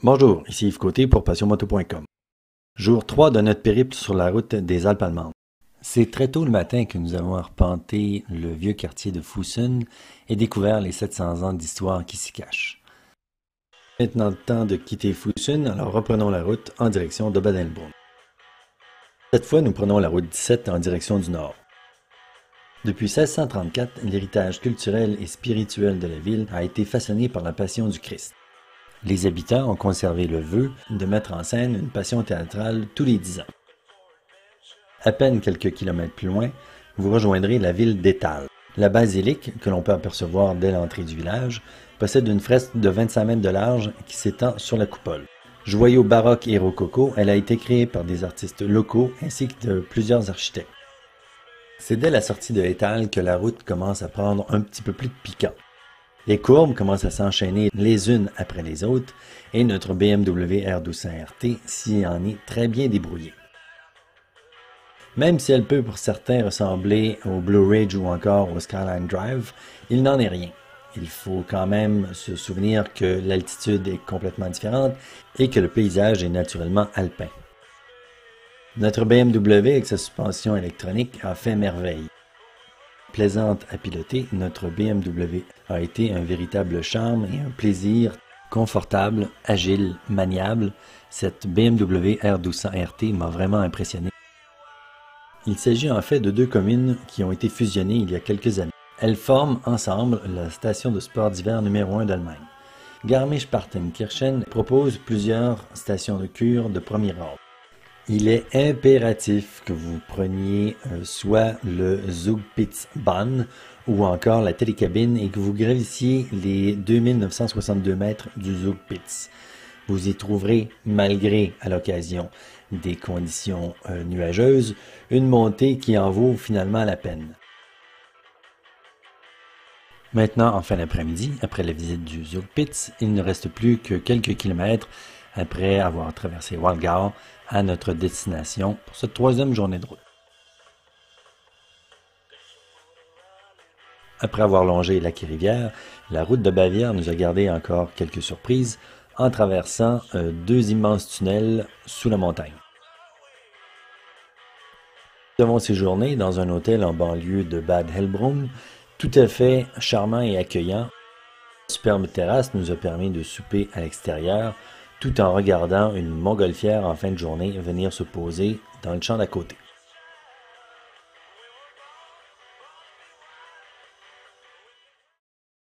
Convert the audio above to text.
Bonjour, ici Yves Côté pour passionmoto.com. Jour 3 de notre périple sur la route des Alpes allemandes. C'est très tôt le matin que nous avons arpenté le vieux quartier de Fussen et découvert les 700 ans d'histoire qui s'y cachent. Maintenant le temps de quitter Fussen, alors reprenons la route en direction de Baden-Brunn. Cette fois, nous prenons la route 17 en direction du nord. Depuis 1634, l'héritage culturel et spirituel de la ville a été façonné par la Passion du Christ. Les habitants ont conservé le vœu de mettre en scène une passion théâtrale tous les 10 ans. À peine quelques kilomètres plus loin, vous rejoindrez la ville d'Étal. La basilique, que l'on peut apercevoir dès l'entrée du village, possède une fresque de 25 mètres de large qui s'étend sur la coupole. Joyau baroque et rococo, elle a été créée par des artistes locaux ainsi que de plusieurs architectes. C'est dès la sortie de Étal que la route commence à prendre un petit peu plus de piquant. Les courbes commencent à s'enchaîner les unes après les autres et notre BMW R1200 RT s'y en est très bien débrouillée. Même si elle peut pour certains ressembler au Blue Ridge ou encore au Skyline Drive, il n'en est rien. Il faut quand même se souvenir que l'altitude est complètement différente et que le paysage est naturellement alpin. Notre BMW avec sa suspension électronique a fait merveille. Plaisante à piloter, notre BMW a été un véritable charme et un plaisir. Confortable, agile, maniable, cette BMW R1200 RT m'a vraiment impressionné. Il s'agit en fait de deux communes qui ont été fusionnées il y a quelques années. Elles forment ensemble la station de sport d'hiver numéro 1 d'Allemagne. Garmisch-Partenkirchen propose plusieurs stations de cure de premier ordre. Il est impératif que vous preniez soit le Zugspitzbahn ou encore la télécabine et que vous gravissiez les 2962 mètres du Zugspitz. Vous y trouverez, malgré à l'occasion des conditions nuageuses, une montée qui en vaut finalement la peine. Maintenant, en fin d'après-midi, après la visite du Zugspitz, il ne reste plus que quelques kilomètres après avoir traversé Waldgau à notre destination pour cette troisième journée de route. Après avoir longé lacs et rivières, la route de Bavière nous a gardé encore quelques surprises en traversant deux immenses tunnels sous la montagne. Nous avons séjourné dans un hôtel en banlieue de Bad Hellbrunn, tout à fait charmant et accueillant. La superbe terrasse nous a permis de souper à l'extérieur, tout en regardant une montgolfière en fin de journée venir se poser dans le champ d'à côté.